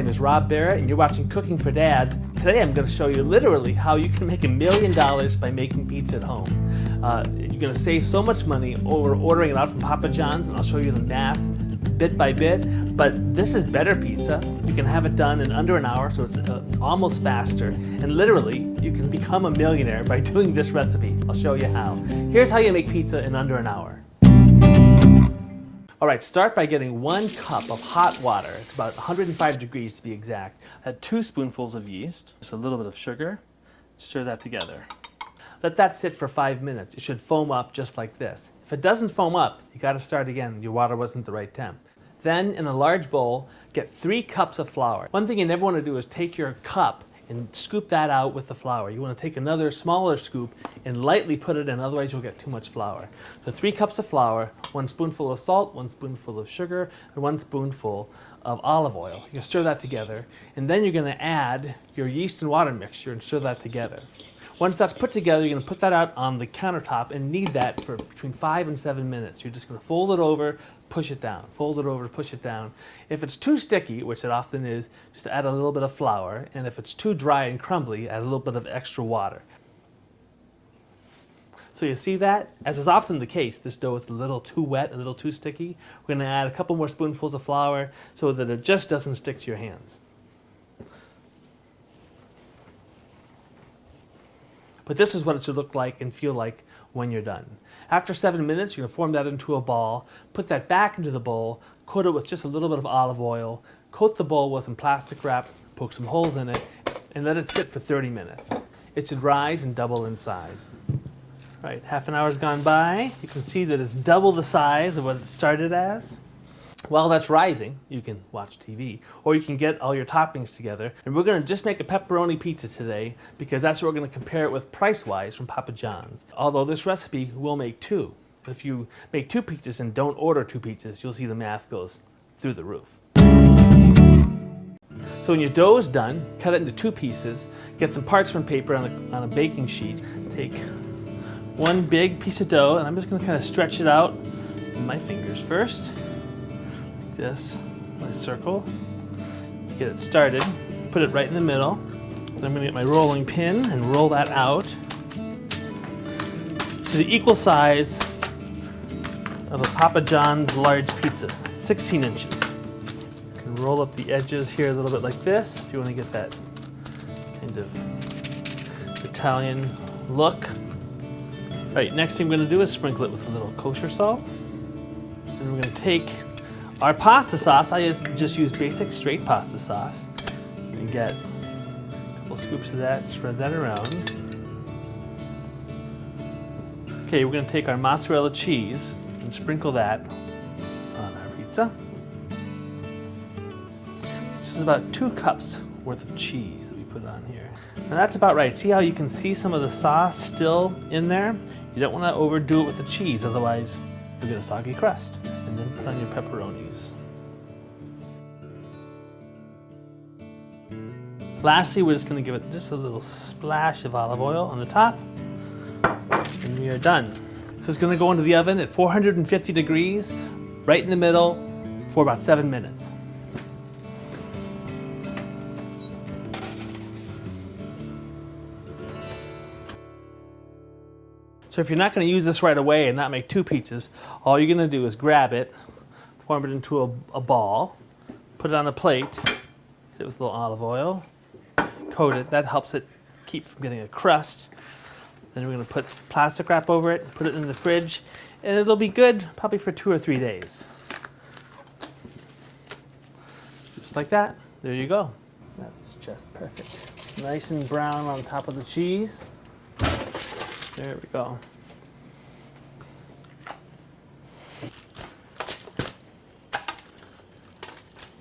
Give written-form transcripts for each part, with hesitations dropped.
name is Rob Barrett, and you're watching Cooking for Dads. Today I'm going to show you literally how you can make $1 million by making pizza at home. You're going to save so much money over ordering it out from Papa John's, and I'll show you the math bit by bit. But this is better pizza. You can have it done in under an hour, so it's almost faster. And literally, you can become a millionaire by doing this recipe. I'll show you how. Here's how you make pizza in under an hour. All right, start by getting 1 cup of hot water. It's about 105 degrees to be exact. Add 2 spoonfuls of yeast, just a little bit of sugar. Stir that together. Let that sit for 5 minutes. It should foam up just like this. If it doesn't foam up, you gotta start again. Your water wasn't the right temp. Then, in a large bowl, get 3 cups of flour. One thing you never wanna do is take your cup and scoop that out with the flour. You want to take another smaller scoop and lightly put it in, otherwise you'll get too much flour. So 3 cups of flour, 1 spoonful of salt, 1 spoonful of sugar, and 1 spoonful of olive oil. You can stir that together, and then you're going to add your yeast and water mixture and stir that together. Once that's put together, you're going to put that out on the countertop and knead that for between 5 and 7 minutes. You're just going to fold it over, push it down, fold it over, push it down. If it's too sticky, which it often is, just add a little bit of flour, and if it's too dry and crumbly, add a little bit of extra water. So you see that? As is often the case, this dough is a little too wet, a little too sticky. We're going to add a couple more spoonfuls of flour so that it just doesn't stick to your hands. But this is what it should look like and feel like when you're done. After 7 minutes, you're going to form that into a ball, put that back into the bowl, coat it with just a little bit of olive oil, coat the bowl with some plastic wrap, poke some holes in it, and let it sit for 30 minutes. It should rise and double in size. All right, half an hour's gone by. You can see that it's double the size of what it started as. While that's rising, you can watch TV, or you can get all your toppings together. And we're going to just make a pepperoni pizza today because that's what we're going to compare it with price-wise from Papa John's. Although this recipe will make 2. But if you make 2 pizzas and don't order 2 pizzas, you'll see the math goes through the roof. So when your dough is done, cut it into 2 pieces. Get some parchment paper on a baking sheet. Take 1 big piece of dough, and I'm just going to kind of stretch it out with my fingers first. This, my circle, get it started, put it right in the middle. Then I'm going to get my rolling pin and roll that out to the equal size of a Papa John's large pizza, 16 inches. You can roll up the edges here a little bit like this if you want to get that kind of Italian look. All right, next thing we're going to do is sprinkle it with a little kosher salt. And we're going to take our pasta sauce. I just use basic straight pasta sauce. And get a couple scoops of that, spread that around. Okay, we're going to take our mozzarella cheese and sprinkle that on our pizza. This is about 2 cups worth of cheese that we put on here. And that's about right. See how you can see some of the sauce still in there? You don't want to overdo it with the cheese, otherwise you'll get a soggy crust. And then put on your pepperonis. Lastly, we're just going to give it just a little splash of olive oil on the top, and we are done. This is going to go into the oven at 450 degrees, right in the middle, for about 7 minutes. So if you're not going to use this right away and not make 2 pizzas, all you're going to do is grab it, form it into a ball, put it on a plate, hit it with a little olive oil, coat it. That helps it keep from getting a crust. Then we're going to put plastic wrap over it, put it in the fridge, and it'll be good probably for 2 or 3 days. Just like that. There you go. That's just perfect. Nice and brown on top of the cheese. There we go.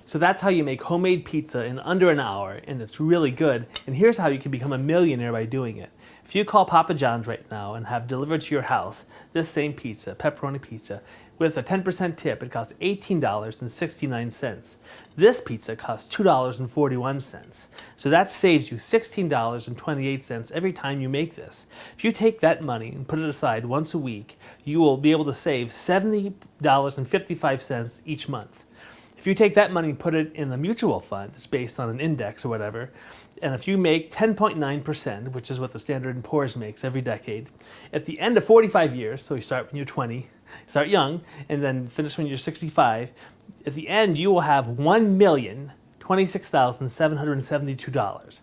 So that's how you make homemade pizza in under an hour, and it's really good. And here's how you can become a millionaire by doing it. If you call Papa John's right now and have delivered to your house this same pizza, pepperoni pizza, with a 10% tip, it costs $18.69. This pizza costs $2.41. So that saves you $16.28 every time you make this. If you take that money and put it aside once a week, you will be able to save $70.55 each month. If you take that money and put it in a mutual fund, it's based on an index or whatever, and if you make 10.9%, which is what the Standard & Poor's makes every decade, at the end of 45 years, so you start when you're 20, start young, and then finish when you're 65, at the end you will have $1,026,772.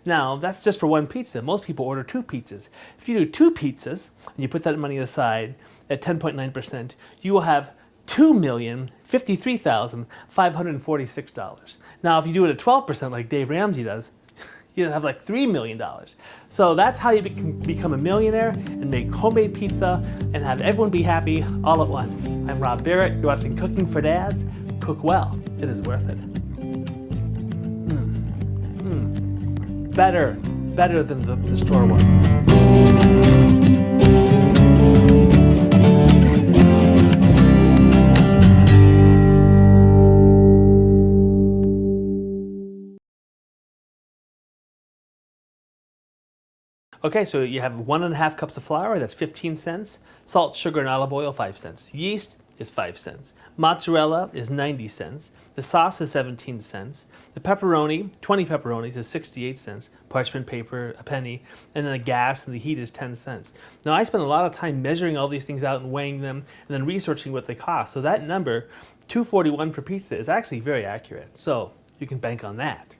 Now, that's just for one pizza. Most people order 2 pizzas. If you do 2 pizzas, and you put that money aside at 10.9%, you will have $2,053,546. Now, if you do it at 12%, like Dave Ramsey does, you'll have like $3 million. So that's how you can become a millionaire and make homemade pizza and have everyone be happy all at once. I'm Rob Barrett. You're watching Cooking for Dads. Cook well. It is worth it. Better than the store one. Okay, so you have 1.5 cups of flour, that's 15 cents. Salt, sugar, and olive oil, 5 cents. Yeast is 5 cents. Mozzarella is 90 cents. The sauce is 17 cents. The pepperoni, 20 pepperonis, is 68 cents. Parchment paper, a penny. And then the gas and the heat is 10 cents. Now, I spend a lot of time measuring all these things out and weighing them and then researching what they cost. So that number, $2.41 per pizza, is actually very accurate. So you can bank on that.